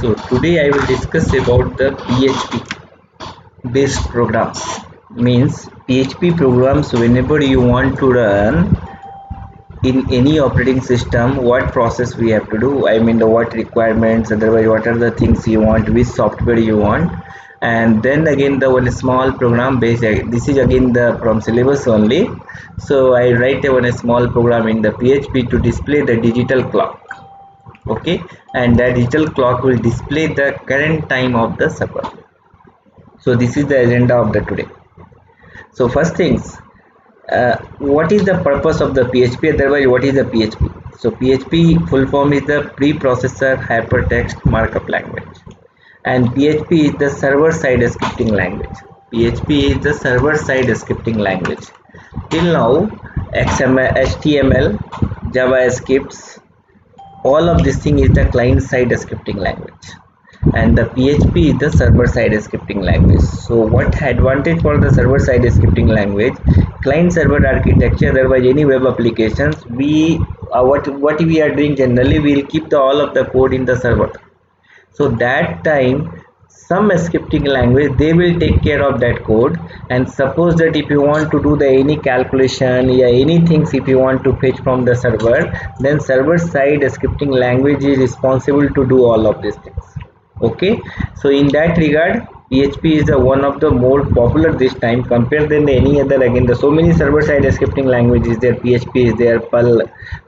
So today I will discuss about the PHP based programs. Means PHP programs whenever you want to run in any operating system, what process we have to do. I mean the what requirements, otherwise what are the things you want, which software you want, and then again the one small program based. This is again the from syllabus only. So I write one small program in the PHP to display the digital clock. Okay, and that digital clock will display the current time of the server. So this is the agenda of the today. So first things, what is the purpose of the PHP, otherwise what is the PHP? So PHP full form is the preprocessor hypertext markup language, and PHP is the server side scripting language. PHP is the server side scripting language. Till now XML, HTML, JavaScript, all of this thing is the client side scripting language, and the PHP is the server side scripting language. So what advantage for the server side scripting language? Client server architecture, otherwise any web applications, we what we are doing generally, we will keep all of the code in the server. So that time some scripting language, they will take care of that code, and suppose that if you want to do the any calculation, yeah, anything if you want to fetch from the server, then server side scripting language is responsible to do all of these things. Okay, so in that regard PHP is the one of the more popular this time compared than any other. Again, the so many server side scripting languages there. PHP is there, Perl,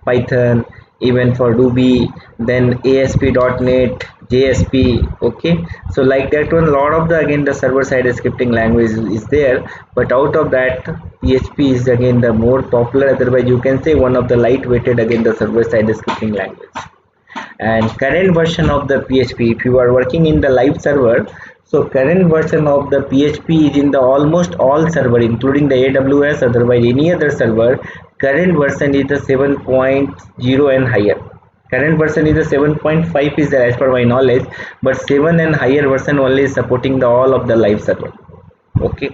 Python, even for Ruby, then ASP.NET, JSP. Okay, so like that one, lot of the again the server side scripting language is there, but out of that PHP is again the more popular, otherwise you can say one of the lightweighted again the server side scripting language. And current version of the PHP, if you are working in the live server, so current version of the PHP is in the almost all server including the AWS, otherwise any other server, current version is the 7.0 and higher. Current version is the 7.5 is there as per my knowledge, but 7 and higher version only is supporting the all of the live server. Okay,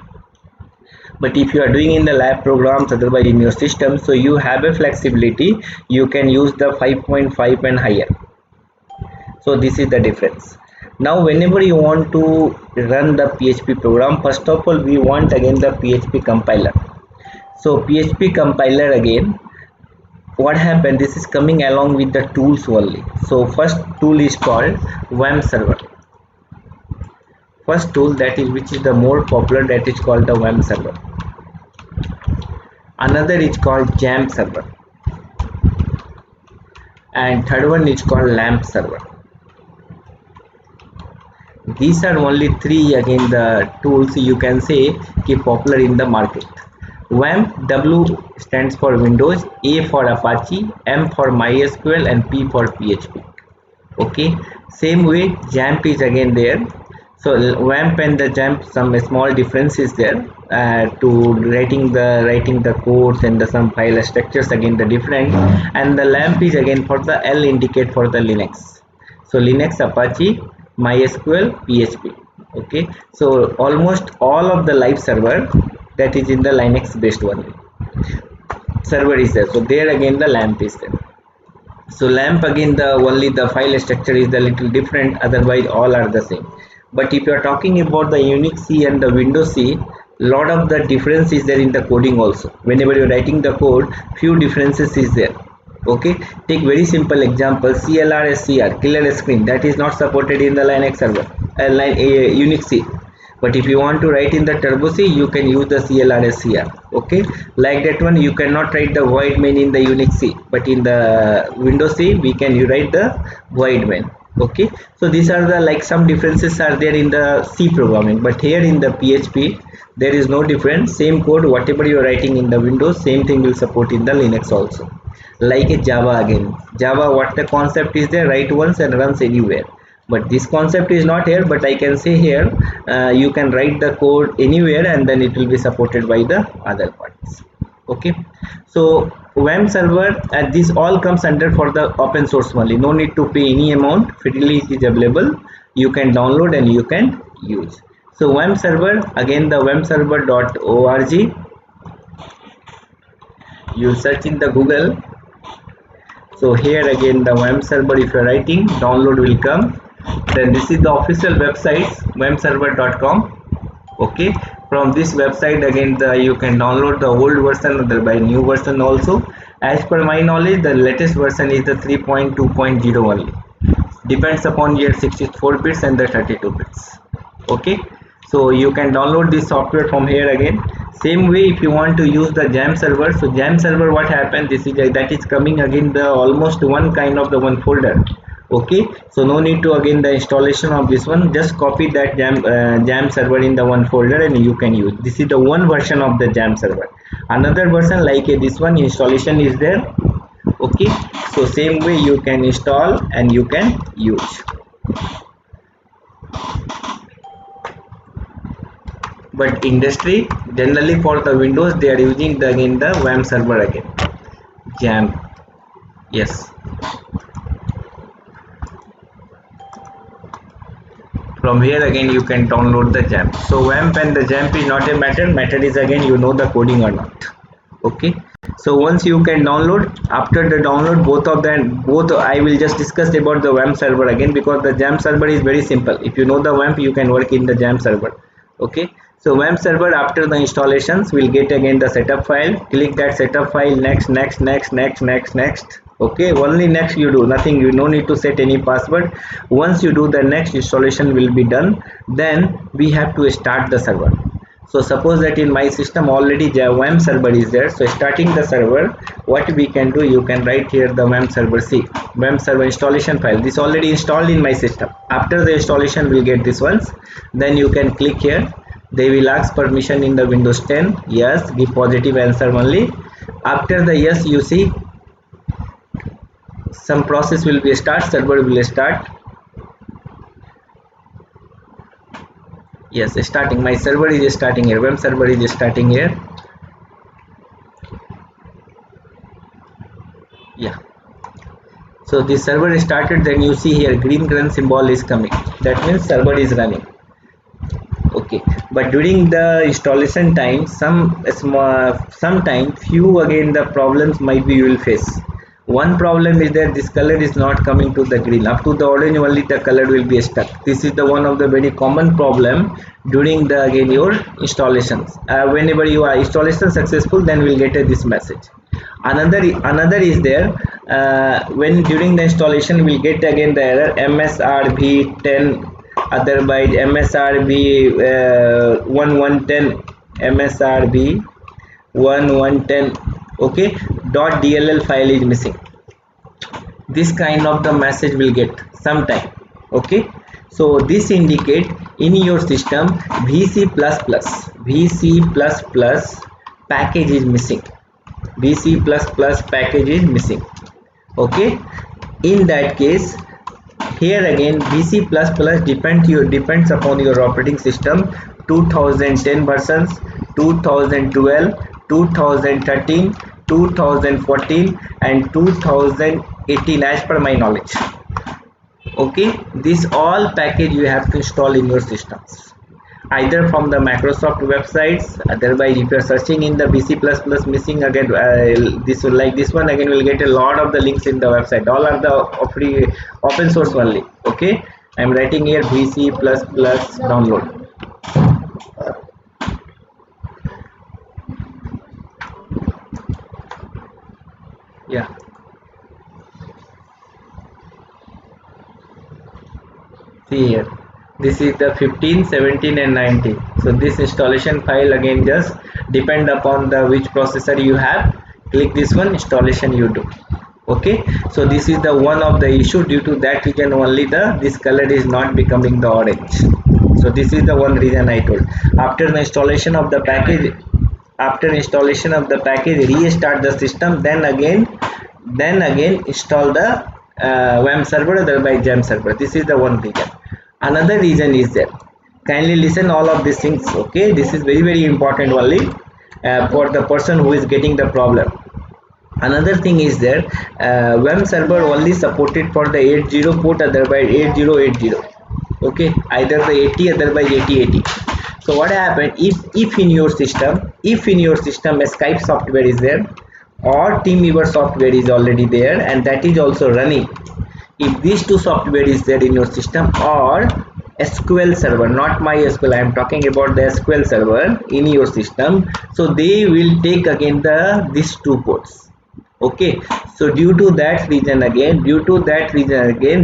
but if you are doing in the lab programs, otherwise in your system, so you have a flexibility, you can use the 5.5 and higher. So this is the difference. Now whenever you want to run the PHP program, first of all we want again the PHP compiler. So PHP compiler, again what happened, this is coming along with the tools only. So first tool is called WAMP server. First tool, that is which is the more popular, that is called the WAMP server. Another is called JAMP server, and third one is called LAMP server. These are only three again the tools you can say keep popular in the market. WAMP, W stands for Windows, A for Apache, M for MySQL, and P for PHP. Okay, same way JAMP is again there. So WAMP and the JAMP, some small difference is there to writing the codes and some file structures, again the different. And the LAMP is again for the L indicate for the Linux. So Linux, Apache, MySQL, PHP. Okay, so almost all of the live server that is in the Linux based only server is there. So there again the LAMP is there. So LAMP again the only the file structure is the little different, otherwise all are the same. But if you are talking about the Unix C and the Windows C, lot of the difference is there in the coding also. Whenever you are writing the code, few differences is there. Okay, take very simple example, CLRSCR, killer screen, that is not supported in the Linux server, Unix C. But if you want to write in the Turbo C, you can use the CLRSCR. Okay, like that one you cannot write the void main in the Unix C, but in the Windows C we can write the void main. Okay, so these are the like some differences are there in the C programming, but here in the PHP there is no difference. Same code whatever you are writing in the Windows, same thing will support in the Linux also. Like a Java, again Java, what the concept is there, write once and runs anywhere. but this concept is not here, but I can say here you can write the code anywhere and then it will be supported by the other parts. Okay, so WAM server, this all comes under for the open source only, no need to pay any amount, freely it is available, you can download and you can use. So WAM server, again the wamserver.org, you search in the Google. So here again the WAM server, if you are writing, download will come. Then this is the official website, wamserver.com. okay, from this website again you can download the old version or by new version also. As per my knowledge, the latest version is the 3.2.0 only, depends upon your 64 bits and the 32 bits. Okay, so you can download this software from here again. Same way, if you want to use the jam server, so jam server, what happened, this is that is coming again the almost one kind of the one folder. Okay, so no need to again the installation of this one, just copy that jam server in the one folder and you can use. This is the one version of the jam server. Another version like this one, installation is there. Okay, so same way you can install and you can use. But industry generally for the Windows they are using the again the WAM server again, jam. Yes, from here again you can download the jam. So WAMP and the jam is not a matter is again you know the coding or not. Okay, so once you can download, after the download both I will just discuss about the WAMP server again, because the jam server is very simple. If you know the WAMP, you can work in the jam server. Okay, so WAMP server, after the installations will get again the setup file, click that setup file, next. Okay, only next you do, nothing, you no need to set any password. Once you do the next, installation will be done, then we have to start the server. So suppose that in my system already WAM server is there, so starting the server, what we can do, you can write here the WAM server C, WAM server installation file, this already installed in my system. After the installation will get this ones, then you can click here, they will ask permission in the Windows 10, yes, give positive answer only. After the yes, you see some process will be start, server will start. Yes, starting, my server is starting here, WAM server is starting here. Yeah, so this server is started, then you see here green color symbol is coming, that means server is running. Okay, but during the installation time, sometimes few again the problems might be you will face. One problem is that this color is not coming to the green, up to the orange only the color will be stuck. This is the one of the very common problem during the again your installations. Whenever you are installation successful, then we'll get this message. Another is there, when during the installation we'll get again the error MSRB 10, otherwise MSRB 1110, MSRB 1110. Okay, .dll file is missing, this kind of the message will get sometime. Okay, so this indicate in your system VC++ package is missing, VC++ package is missing. Okay, in that case, here again VC++ depends upon your operating system, 2010 versions, 2012, 2013, 2014 and 2018 as per my knowledge. Okay, this all package you have to install in your systems, either from the Microsoft websites, otherwise if you are searching in the VC++ missing again, this will like this one again will get a lot of the links in the website, all are the free open source only. Okay, I am writing here VC++ download. Yeah, see here, this is the 15, 17 and 19. So this installation file again just depend upon the which processor you have, click this one, installation you do. Okay, so this is the one of the issue, due to that reason only this color is not becoming the orange. So this is the one reason I told. After the installation of the package, restart the system, then again install the WAM server, otherwise JAM server. This is the one reason. Another reason is there. Kindly listen all of these things. Okay, this is very important only for the person who is getting the problem. Another thing is there, WAM server only supported for the 80 port, otherwise 8080. Okay, either the 80, otherwise 8080. So what happened if in your system, a Skype software is there or Teamweaver software is already there and that is also running, if these two software is there in your system, or SQL server, not MySQL, I am talking about the SQL server in your system, so they will take again these two ports. Okay, so due to that reason again,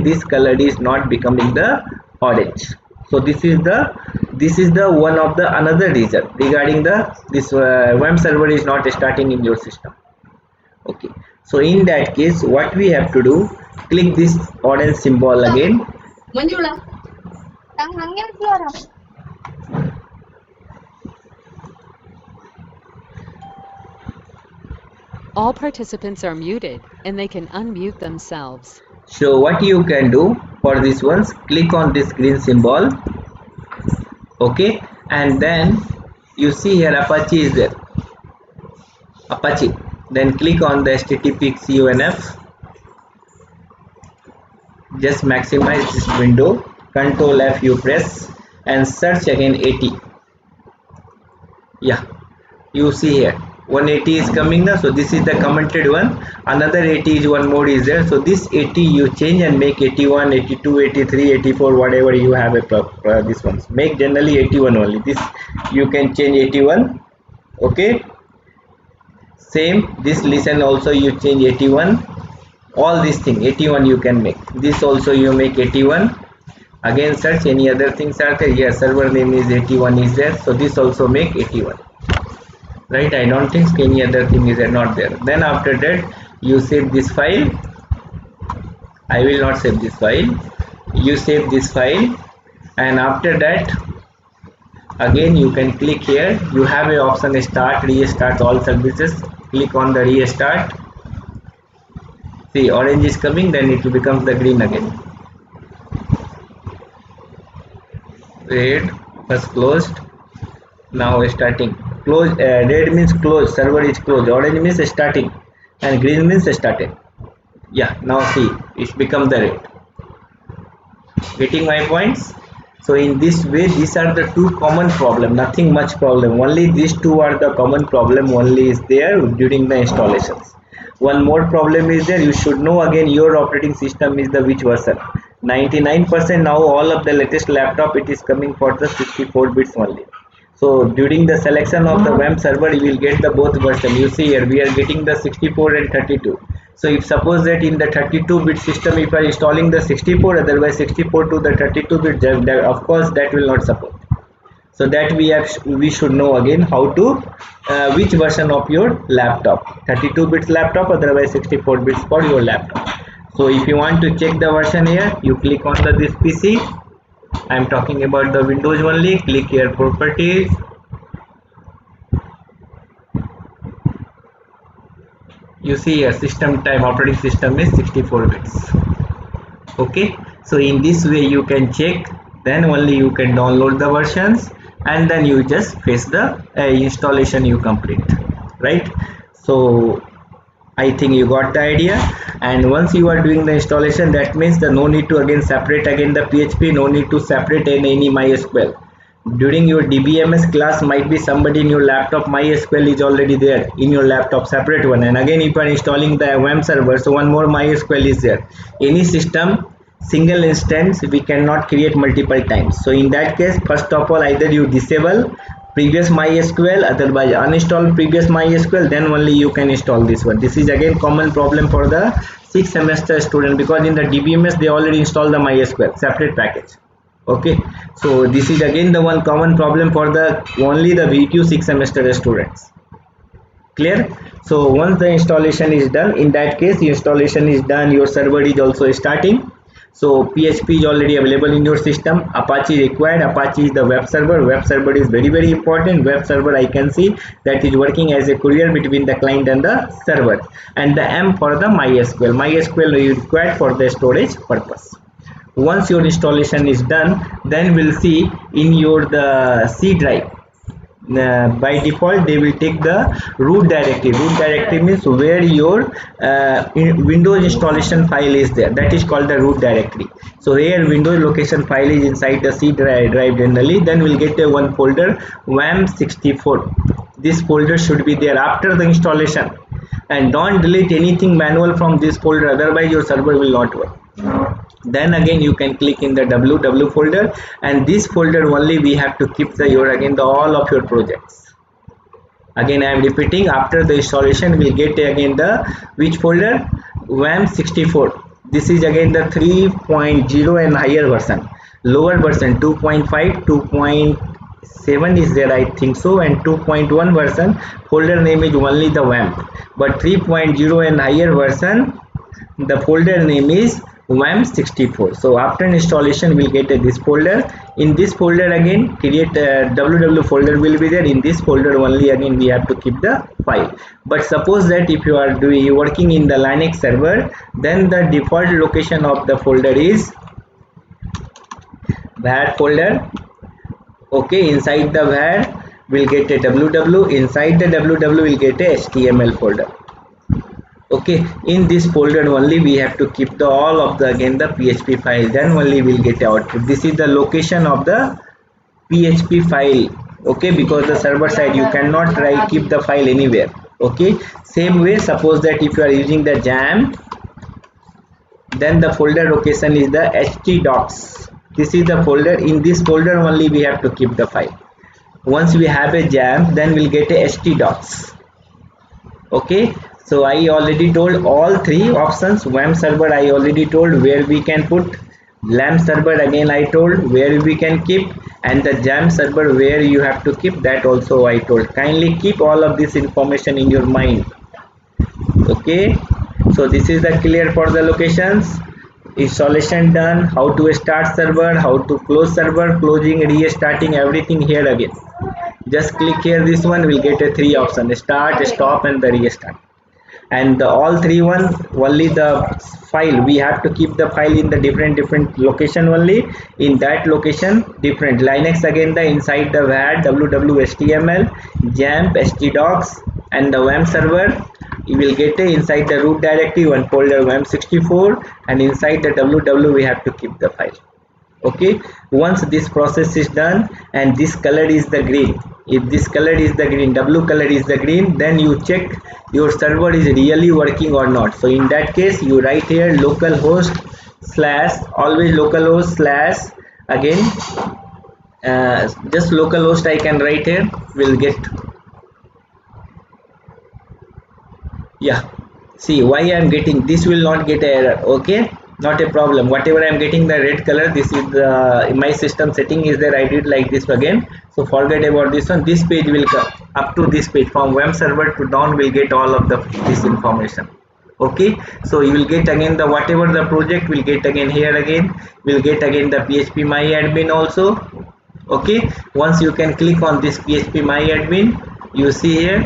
this color is not becoming the orange. So this is the one of the another reason regarding this WAM server is not starting in your system. Okay, so in that case what we have to do, click this orange symbol again. All participants are muted and they can unmute themselves. So what you can do for this ones, click on this green symbol. Okay, and then you see here Apache is there, Apache, then click on the HTTP CONF. Just maximize this window, Control F you press and search again 80. Yeah, you see here 180 is coming now, so this is the commented one. Another 80 is one more is there, so this 80 you change and make 81, 82, 83, 84, whatever you have this ones make generally 81 only. This you can change 81. Okay, same this listen also you change 81. All these thing 81 you can make, this also you make 81. Again search any other things are there. Here server name is 81 is there, so this also make 81. Right, I don't think any other thing is not there. Then after that you save this file. I will not save this file, you save this file, and after that again you can click here, you have a option start, restart all services. Click on the restart. See orange is coming, then it will become the green again. Red was closed, now starting. Close, red means closed, server is closed, orange means starting, and green means started. Yeah, now see it's become the red. Getting my points? So in this way these are the two common problem, nothing much problem, only these two are the common problem only is there during the installations. One more problem is there, you should know again your operating system is the which version. 99% now all of the latest laptop it is coming for the 64 bits only. So during the selection of the WAM server you will get the both version. You see here we are getting the 64 and 32. So if suppose that in the 32-bit system if I are installing the 64, otherwise 64 to the 32-bit, of course that will not support. So that we should know again how to which version of your laptop, 32 bits laptop, otherwise 64 bits for your laptop. So if you want to check the version here, you click on this PC. I am talking about the Windows only. Click here properties. You see here system type operating system is 64 bits. Okay, so in this way you can check, then only you can download the versions and then you just face the installation you complete, right? So I think you got the idea. And once you are doing the installation, that means the no need to again separate again the PHP, no need to separate any MySQL. During your DBMS class might be somebody in your laptop MySQL is already there in your laptop, separate one, and again if you are installing the WAM server, so one more MySQL is there. Any system single instance we cannot create multiple times. So in that case, first of all either you disable previous MySQL, otherwise uninstall previous MySQL, then only you can install this one. This is again common problem for the 6th semester student, because in the DBMS they already install the MySQL separate package. Okay, so this is again the one common problem for the only the VQ 6th semester students. Clear? So once the installation is done, in that case the installation is done, your server is also starting. So PHP is already available in your system. Apache required. Apache is the web server. Web server is very important. Web server, I can see that is working as a courier between the client and the server. And the M for the MySQL. MySQL is required for the storage purpose. Once your installation is done, then we'll see in your the C drive. By default they will take the root directory. Root directory means where your Windows installation file is there, that is called the root directory. So here Windows location file is inside the C drive generally, then we'll get a one folder WAM64. This folder should be there after the installation, and don't delete anything manual from this folder, otherwise your server will not work. Then again you can click in the www folder, and this folder only we have to keep the all of your projects. Again I am repeating, after the installation we'll get again the which folder, WAM64. This is again the 3.0 and higher version. Lower version 2.5, 2.7 is there I think so, and 2.1 version folder name is only the WAMP, but 3.0 and higher version the folder name is WAM64. So after installation we'll get this folder. In this folder again create a www folder will be there. In this folder only again we have to keep the file. But suppose that if you are working in the Linux server, then the default location of the folder is var folder. Okay, inside the var we'll get a www, inside the www we'll get a HTML folder. Okay, in this folder only we have to keep the all of the again the PHP file, then only we'll get output. This is the location of the PHP file. Okay, because the server side you cannot keep the file anywhere. Okay, same way suppose that if you are using the XAMPP, then the folder location is the htdocs. This is the folder. In this folder only we have to keep the file. Once we have a XAMPP, then we'll get a htdocs. Okay, so I already told all three options. WAMP server I already told where we can put, LAMP server again I told where we can keep, and the XAMPP server where you have to keep, that also I told. Kindly keep all of this information in your mind. Okay, so this is the clear for the locations. Installation done, how to start server, how to close server, closing, restarting, everything here again. Just click here, this one will get a three option: start, stop and the restart. And all three one only the file we have to keep the file in the different location only. In that location different Linux again the inside the var www.html, XAMPP, htdocs, and the WAMP server you will get a inside the root directory one folder WAM64, and inside the www we have to keep the file. Okay, once this process is done and this color is the green, if this color is the green, W color is the green, then you check your server is really working or not. So in that case you write here localhost / always localhost / again just localhost I can write here, will get, yeah, see why I am getting this, will not get an error. Okay, not a problem. Whatever I am getting the red color, this is the my system setting is there. I did like this again, so forget about this one. This page will come up to this page, from WAMP server to down will get all of this information. Okay, so you will get again the whatever the project will get again here, again will get again the PHP my admin also. Okay, once you can click on this PHP my admin, you see here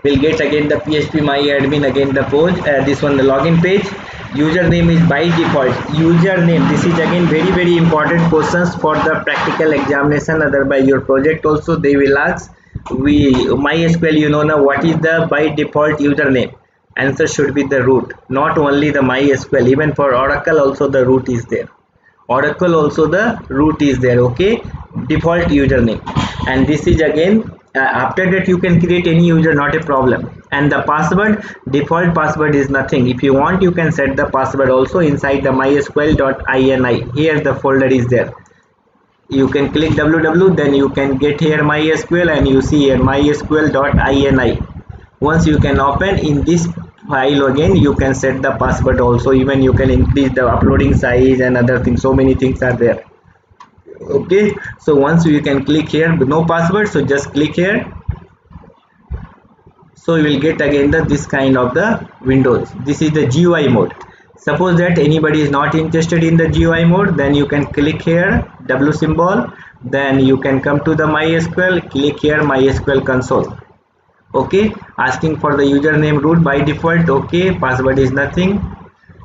we'll get again the PHP my admin, again the page, this one the login page. Username is by default username. This is again very important questions for the practical examination, otherwise your project also they will ask. MySQL, you know now what is the by default username. Answer should be the root, not only the MySQL, even for Oracle also the root is there. Oracle also the root is there. Okay, default username. And this is again after that you can create any user, not a problem. And the password, default password is nothing. If you want you can set the password also inside the mysql.ini. Here the folder is there. You can click www, then you can get here MySQL, and you see here mysql.ini. Once you can open in this file again, you can set the password also. Even you can increase the uploading size and other things. So many things are there. Okay, so once you can click here, no password, so just click here. So you will get again this kind of the windows. This is the GUI mode. Suppose that anybody is not interested in the GUI mode, then you can click here W symbol, then you can come to the MySQL, click here MySQL console. Okay, asking for the username root by default. Okay, password is nothing,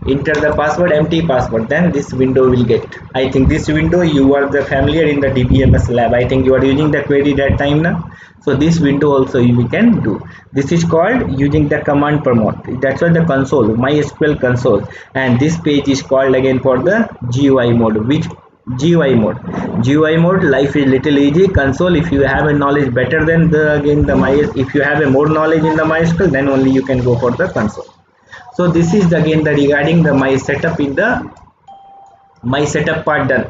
enter the password, empty password, then this window will get. I think this window, you are the familiar in the DBMS lab, I think you are using the query that time now. So this window also you can do. This is called using the command prompt. That's why the console, MySQL console, and this page is called again for the GUI mode. Which GUI mode? GUI mode, life is little easy. Console, if you have a knowledge better than the again the if you have a more knowledge in the MySQL, then only you can go for the console. So this is again the regarding the my setup in the my setup part done.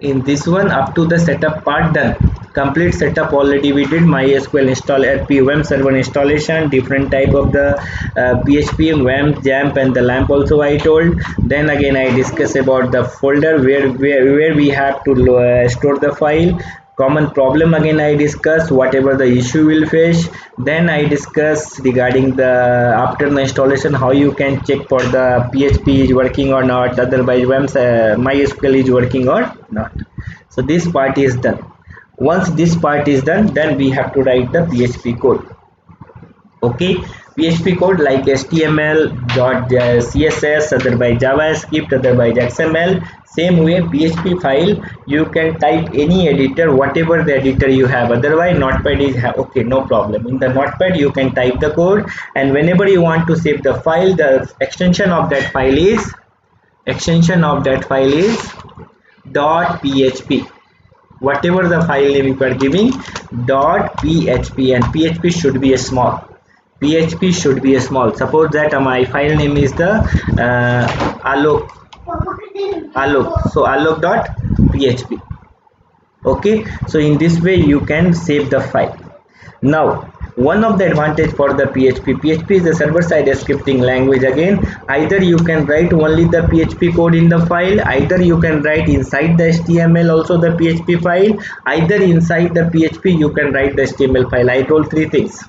In this one, up to the setup part done, complete setup already we did. MySQL install, RP WAMP server installation, different type of the PHP, WAMP, JAMP, and the LAMP also I told. Then again I discuss about the folder where we have to store the file. Common problem again I discuss, whatever the issue will face. Then I discuss regarding the after the installation, how you can check for the PHP is working or not, otherwise MySQL is working or not. So this part is done. Once this part is done, then we have to write the PHP code. Okay, PHP code like HTML, CSS, otherwise JavaScript, otherwise XML. Same way PHP file you can type any editor, whatever the editor you have, otherwise Notepad is okay, no problem. In the Notepad you can type the code, and whenever you want to save the file, the extension of that file is .php. Whatever the file name you are giving, .php, and PHP should be a small. PHP should be a small. Suppose that my file name is the alok, so alok.php. okay, so in this way you can save the file. Now one of the advantage for the PHP is a server-side scripting language. Again, either you can write only the PHP code in the file, either you can write inside the HTML also the PHP file, either inside the PHP you can write the HTML file. I told three things.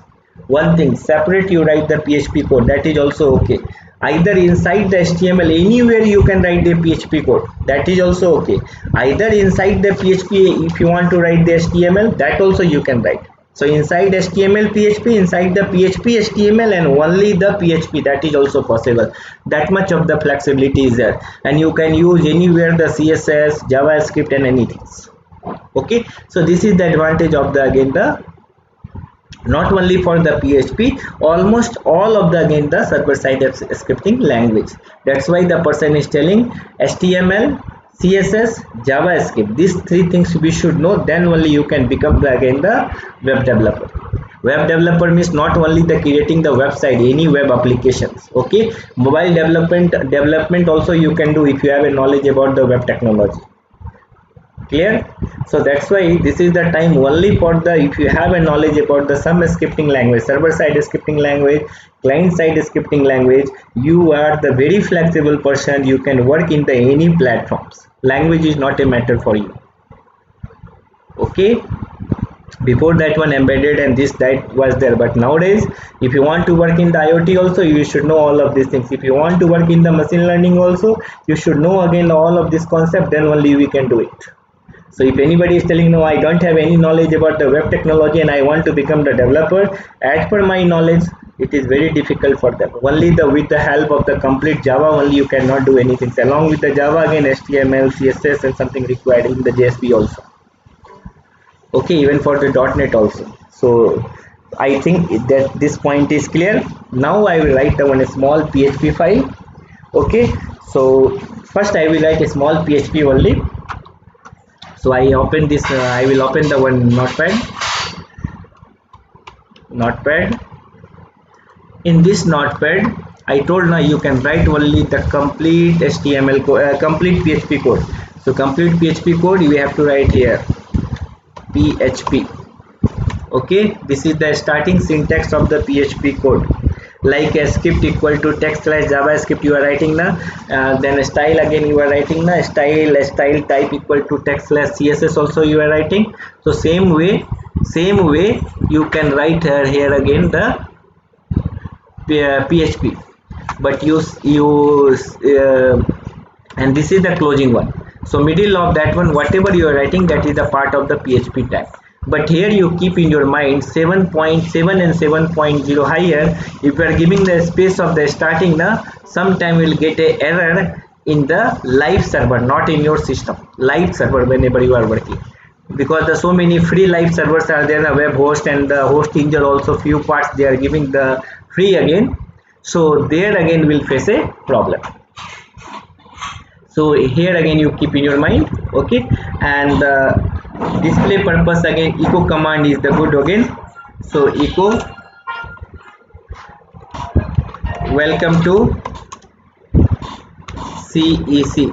One thing, separate you write the PHP code, that is also okay. Either inside the HTML, anywhere you can write the PHP code, that is also okay. Either inside the PHP, if you want to write the HTML, that also you can write. So inside HTML PHP, inside the PHP HTML, and only the PHP, that is also possible. That much of the flexibility is there, and you can use anywhere the CSS, JavaScript, and anything. Okay, so this is the advantage of the again the not only for the PHP, almost all of the again the server-side scripting language. That's why the person is telling HTML, CSS, JavaScript, these three things we should know, then only you can become the again the web developer. Web developer means not only the creating the website, any web applications. Okay, mobile development also you can do if you have a knowledge about the web technology. Clear? So that's why this is the time only for the, if you have a knowledge about the some scripting language, server side scripting language, client side scripting language, you are the very flexible person, you can work in the any platforms. Language is not a matter for you. Okay, before that one embedded and this that was there, but nowadays if you want to work in the IoT also, you should know all of these things. If you want to work in the machine learning also, you should know again all of this concept, then only we can do it. So if anybody is telling no, I don't have any knowledge about the web technology and I want to become the developer, as per my knowledge, it is very difficult for them. Only with the help of the complete Java only you cannot do anything. So along with the Java again HTML, CSS, and something required in the JSP also. Okay, even for the .NET also. So I think that this point is clear. Now I will write down a small PHP file. Okay, so first I will write a small PHP only. So I open this, I will open the one notepad. In this notepad, I told now you can write only the complete HTML code, complete PHP code. So complete PHP code you have to write here PHP. Okay, this is the starting syntax of the PHP code. Like a script equal to text slash JavaScript you are writing now, then a style again you are writing now, style type equal to text slash CSS also you are writing. So same way you can write here again the PHP. but and this is the closing one. So middle of that one, whatever you are writing, that is the part of the PHP tag. But here you keep in your mind 7.7 and 7.0 higher. If you are giving the space of the starting now, sometime will get a error in the live server, not in your system. Live server whenever you are working, because the so many free live servers are there, the web host and the host engine also few parts they are giving the free again. So there again will face a problem. So here again you keep in your mind, okay. And display purpose again, echo command is the good again. So echo welcome to CEC,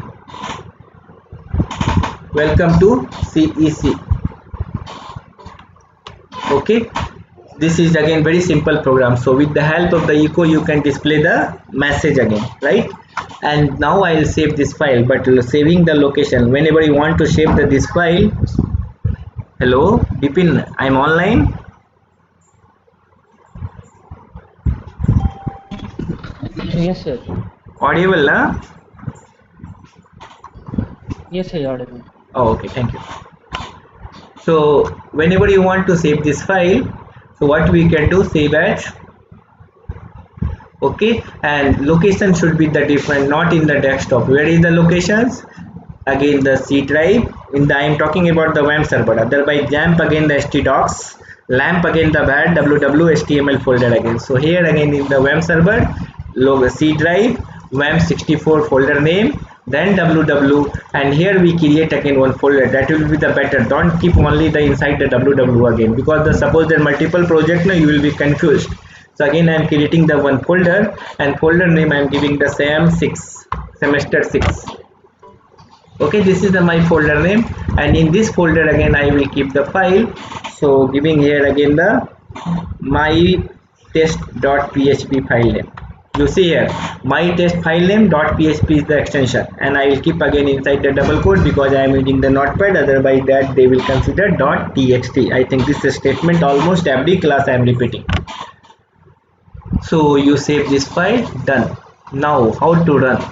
welcome to CEC, okay. This is again very simple program. So with the help of the echo you can display the message again, right? And now I will save this file, but saving the location whenever you want to save this file. Hello Bipin, I'm online. Yes, sir. Audible, huh? Yes, sir, audible. Oh, okay, thank you. So whenever you want to save this file, so what we can do, save as, okay. And location should be the different, not in the desktop. Where is the locations? Again the C drive. In the I am talking about the WAMP server. Otherwise JAMP again the htdocs, LAMP again the var www html folder again. So here again in the WAMP server, logo C drive, WAMP 64 folder name, then www, and here we create again one folder. That will be the better. Don't keep only the inside the www again, because the suppose there multiple project now you will be confused. So again I am creating the one folder, and folder name I am giving the SAM6, semester 6. Okay, this is the my folder name, and in this folder again I will keep the file. So giving here again the my test.php file name. You see here my test file name .php is the extension, and I will keep again inside the double quote because I am using the notepad. Otherwise that they will consider .txt. I think this statement almost every class I am repeating. So you save this file, done. Now how to run?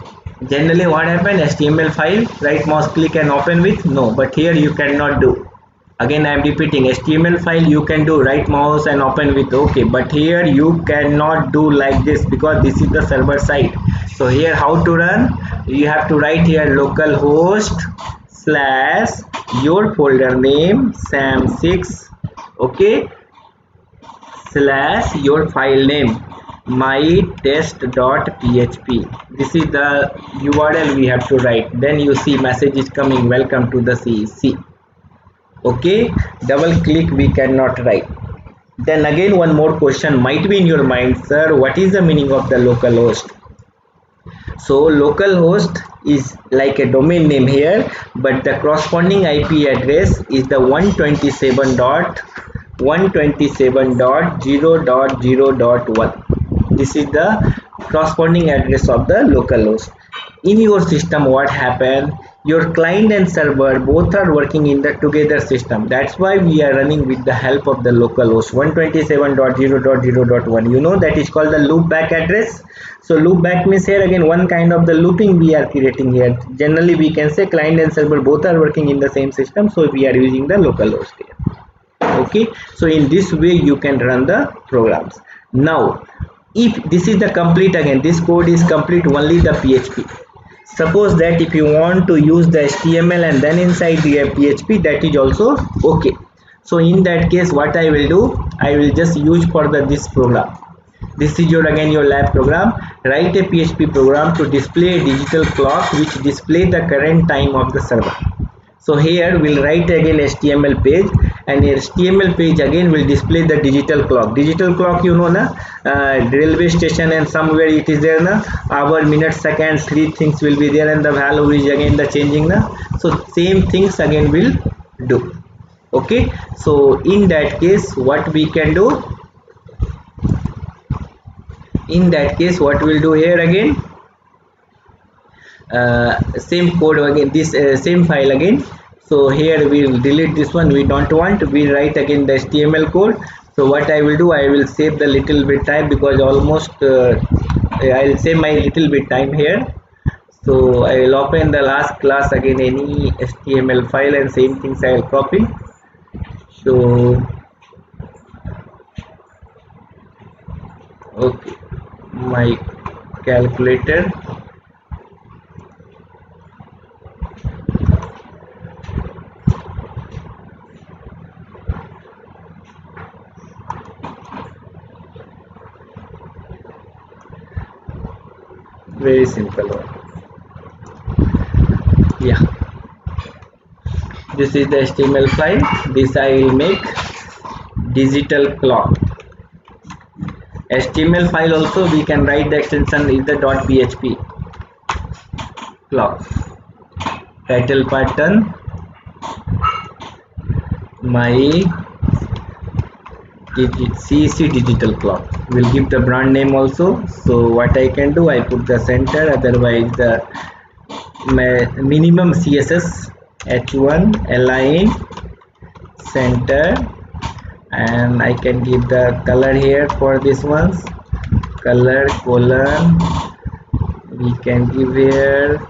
Generally what happen, HTML file, right mouse click and open with, no, but here you cannot do. Again I am repeating, HTML file you can do right mouse and open with, okay, but here you cannot do like this because this is the server side. So here how to run, you have to write here localhost / your folder name SAM6, okay, / your file name my test.php. This is the URL we have to write. Then you see message is coming, welcome to the CEC. Okay, double click we cannot write. Then again one more question might be in your mind, sir, what is the meaning of the localhost? So localhost is like a domain name here, but the corresponding IP address is the 127.127.0.0.1. This is the corresponding address of the localhost. In your system what happened, your client and server both are working in the together system. That's why we are running with the help of the localhost 127.0.0.1. You know that is called the loopback address. So loopback means here again one kind of the looping we are creating here. Generally we can say client and server both are working in the same system, so we are using the localhost here. Okay, so in this way you can run the programs. Now if this is the complete, again this code is complete only the PHP. Suppose that if you want to use the HTML and then inside the PHP, that is also okay. So in that case what I will do, I will just use for this program. This is your again your lab program. Write a PHP program to display a digital clock which display the current time of the server. So here we'll write again HTML page, and HTML page again will display the digital clock. Digital clock, you know na, railway station and somewhere it is there na, hour, minute, seconds, three things will be there, and the value is again the changing na. So same things again will do. Okay, so in that case what we can do, in that case what we'll do here again, same code again, this same file again. So here we will delete this one, we don't want, we write again the HTML code. So what I will do, I will save the little bit time because almost I'll save my little bit time here. So I will open the last class again, any HTML file, and same things I will copy. So okay, my calculator. Very simple one. Yeah, this is the HTML file. This I will make digital clock. HTML file also we can write the extension is the .php clock. Title part done. My CEC digital clock. Will give the brand name also. So what I can do, I put the center, otherwise the minimum CSS H1 align center, and I can give the color here for this ones, color colon. We can give here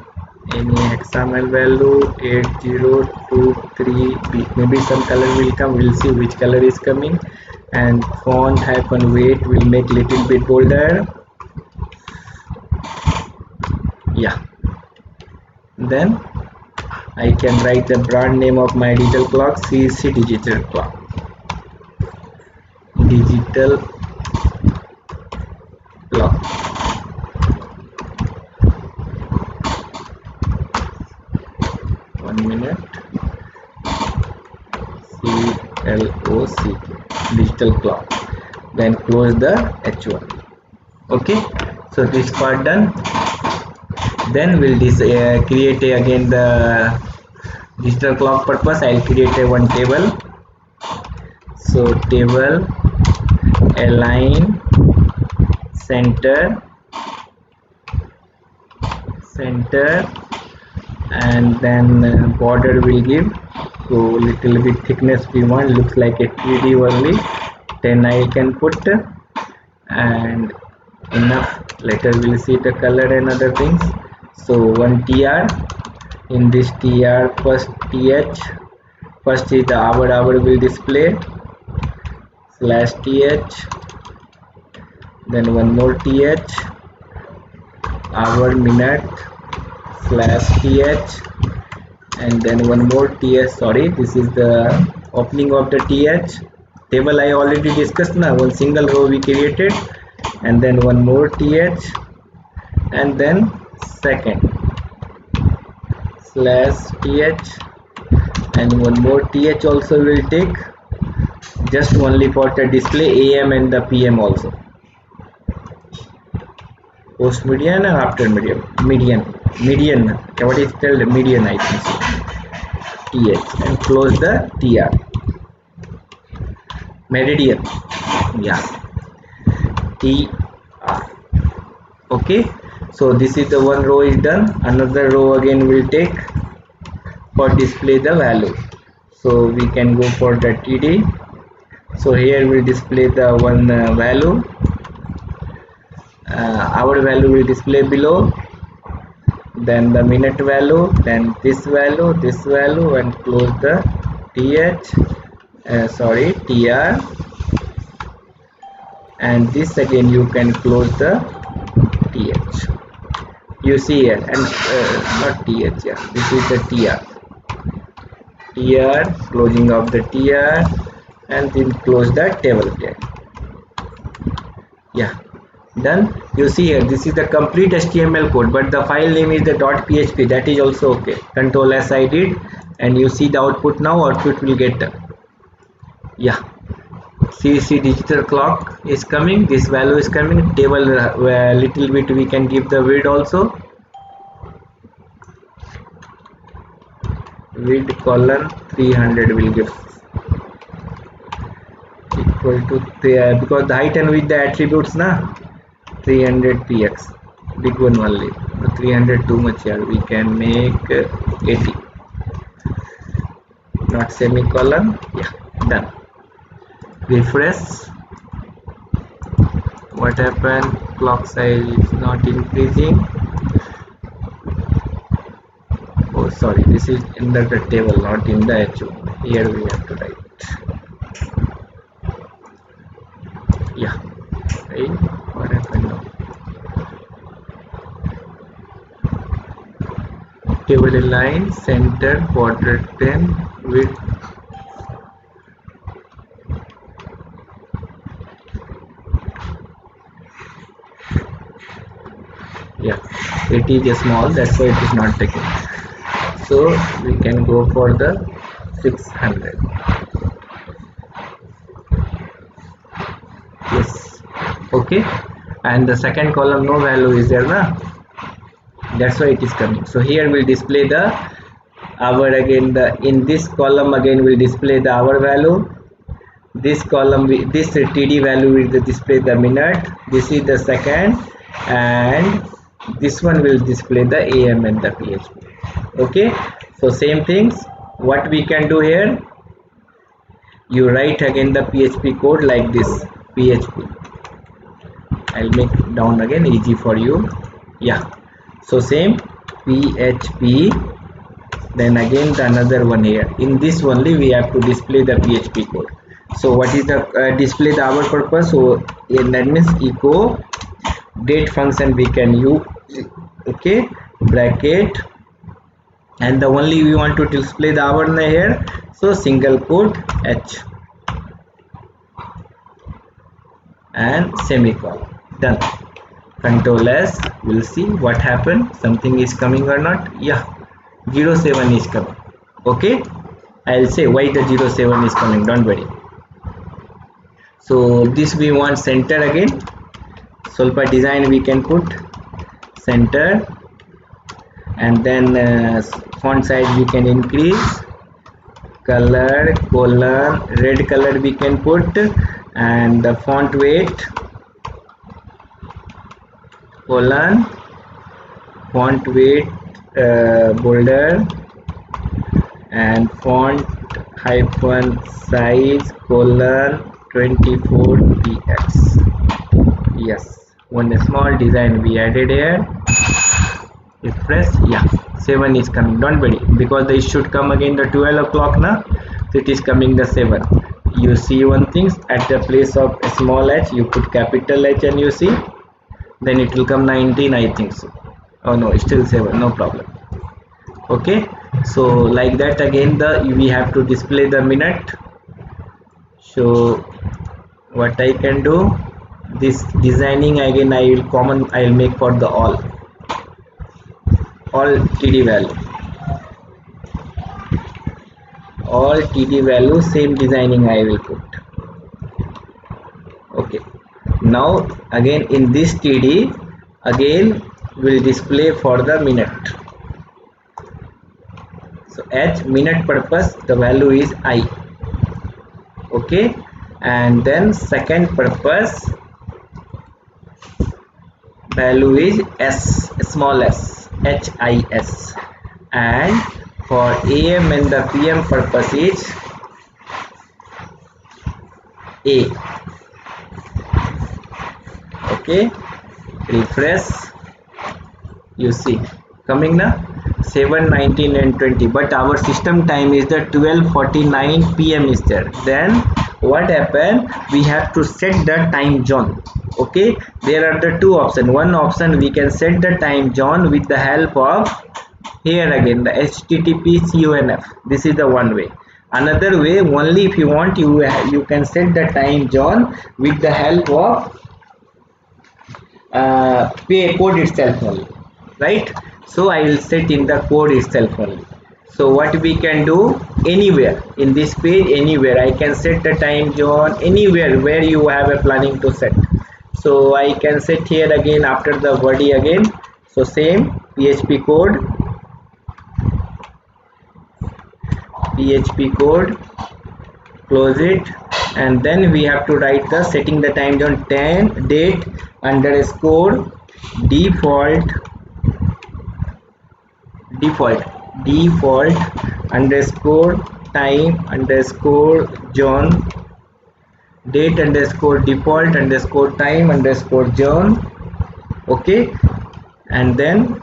any XML value 8023, maybe some color will come, we'll see which color is coming, and font hyphen weight will make little bit bolder. Yeah, then I can write the brand name of my digital clock, CEC digital clock, digital clock. One minute. CLOCK, digital clock. Then close the H1. Okay, so this part done. Then we'll create again the digital clock purpose. I'll create one table. So table align center, and then border will give, so little bit thickness we want, looks like a 3D only, 10 I can put, and enough. Later we'll see the color and other things. So one TR, in this TR first TH, first is the hour will display /TH, then one more TH, hour minute /TH, and then one more TH. Sorry, this is the opening of the TH table. I already discussed now, one single row we created, and then one more TH, and then second /TH, and one more TH also will take, just only for the display AM and the PM also. Post median or after median? Median. What is called median, I think so. TH, and close the TR. Meridian. Yeah. TR. Okay. So this is the one row is done. Another row again will take for display the value. So we can go for the TD. So here we display the one value. Our value will display below, then the minute value, then this value, and close the TH, TR, and this again you can close the TH. You see here, and not TH, yeah, this is the TR, closing of the TR, and then close the table tag. Yeah, done. You see here, this is the complete HTML code, but the file name is the .php. That is also okay. Control S I did, and you see the output now. Output will get done. Yeah, CEC digital clock is coming. This value is coming. Table little bit we can give the width also. Width colon 300 will give equal to because the height and width the attributes na 300 px, big one only, 300 too much here, we can make 80, not semicolon. Yeah, done. Refresh. what happened, clock size is not increasing. Oh sorry, this is in the table, not in the HO. Here we have to write. Yeah, right. What happened now? Table align, center, quadrant 10, width. Yeah, it is small, that's why it is not taken. So we can go for the 600. Yes, okay. And the second column no value is there na, that's why it is coming. So here we'll display the hour again. The in this column again will display the hour value. This column, this TD value will display the minute. This is the second, and this one will display the AM and the PHP. Okay, so same things. What we can do here, you write again the PHP code like this. PHP, I'll make down again easy for you. Yeah, so same PHP, then again the another one here. In this only we have to display the PHP code. So what is the display the hour purpose? So that means echo date function we can use, okay, bracket, and the only we want to display the hour here, so single quote H and semicolon. Done. Control S, we'll see what happened, something is coming or not. Yeah, 07 is coming. Okay, I'll say why the 07 is coming, don't worry. So this we want center again. Solpa design we can put center, and then font size we can increase, color colon red color we can put, and the font weight colon font weight bolder, and font hyphen size colon 24 px. Yes, one small design we added here. Refresh. Yeah, 7 is coming, don't worry, because it should come again the 12 o'clock now, so it is coming the 7. You see one thing, at the place of a small h you put capital H and you see, then it will come 19, I think so. Oh no, it's still 7, no problem. Okay, so like that again we have to display the minute. So what I can do, this designing again I will make for the all TD value, all TD value same designing I will put. Okay, now again in this TD again will display for the minute. So H minute purpose the value is I. Okay, and then second purpose value is S, small s, HIS, and for AM and the PM purpose is A. Okay, refresh, you see coming now 7, 19 and 20, but our system time is the 12:49 PM is there. Then what happened, we have to set the time zone. Okay, there are the two options. One option we can set the time zone with the help of here again the HTTP CONF. This is the one way. Another way, only if you want you can set the time zone with the help of pay code itself only, right? So I will set in the code itself only. So what we can do, anywhere in this page, anywhere I can set the time zone, anywhere where you have a planning to set. So I can set here again after the body again. So same PHP code, close it, and then we have to write the setting the time zone 10 date underscore default underscore time underscore zone date underscore default underscore time underscore zone. Okay, and then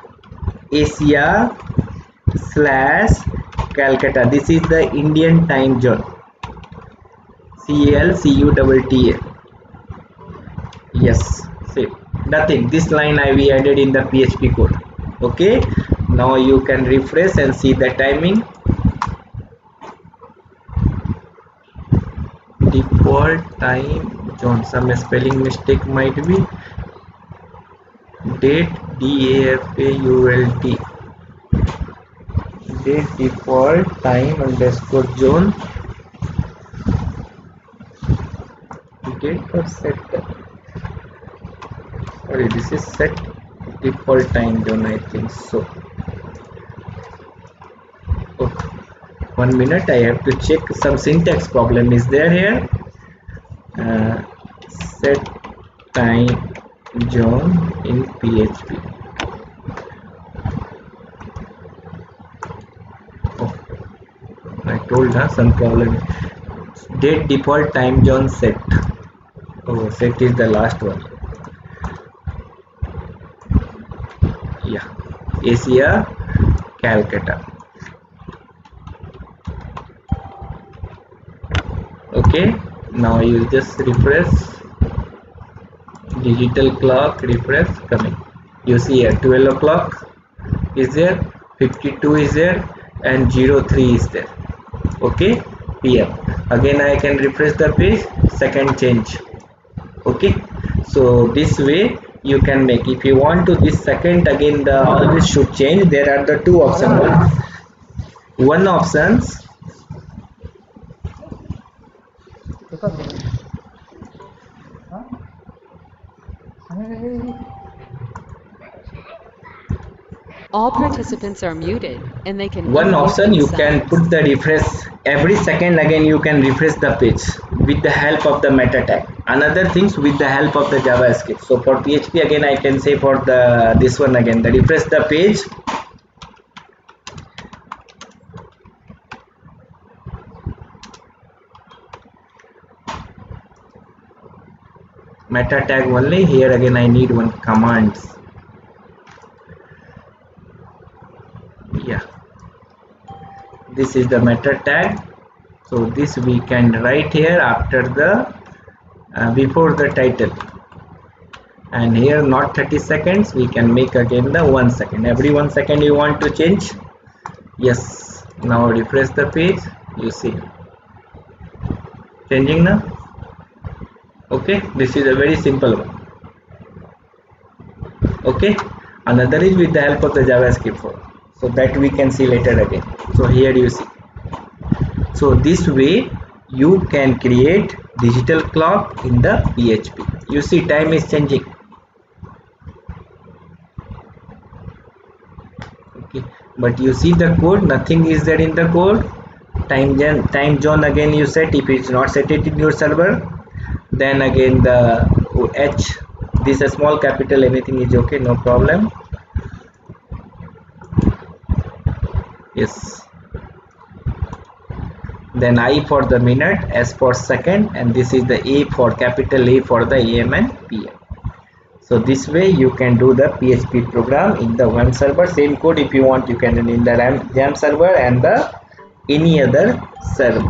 Asia slash Calcutta. This is the Indian time zone. CALCUTTA. Yes, see, nothing. This line we added in the PHP code. Okay, now you can refresh and see the timing. Default time zone. Some spelling mistake might be. Date DAFAULT. Date default time underscore zone. Date or set. Sorry, this is set default time zone, I think so. Okay. 1 minute, I have to check. Some syntax problem is there here. Set time zone in PHP. Oh, I told her some problem. Date default time zone set. Oh, set is the last one. Yeah, Asia Calcutta. Okay, now you just refresh. Digital clock refresh coming. You see here 12 o'clock is there, 52 is there, and 03 is there. Okay, PM. Again I can refresh the page, second change. Okay, so this way you can make. If you want to this second again, the always should change. There are the two options. One options. All participants are muted and they can One unmute option you can themselves. put the refresh every second. Again you can refresh the page with the help of the meta tag. Another things with the help of the JavaScript. So for PHP again I can say for the this one again the refresh the page. Meta tag only. Here again I need one commands. Yeah, this is the meta tag. So this we can write here after the before the title, and here not 30 seconds, we can make again the 1 second. Every 1 second you want to change. Yes, now refresh the page, you see changing now. Okay, this is a very simple one. Okay, another is with the help of the JavaScript for, so that we can see later again. So here you see. So this way you can create digital clock in the PHP. You see time is changing. Okay, but you see the code, nothing is there in the code. Time zone again you set. If it's not set it in your server, then again the H, this a small capital, anything is okay, no problem. Yes, then I for the minute, S for second, and this is the A for capital A for the AM and PM. So this way you can do the PHP program in the one server. Same code if you want you can run in the RAM server and the any other server.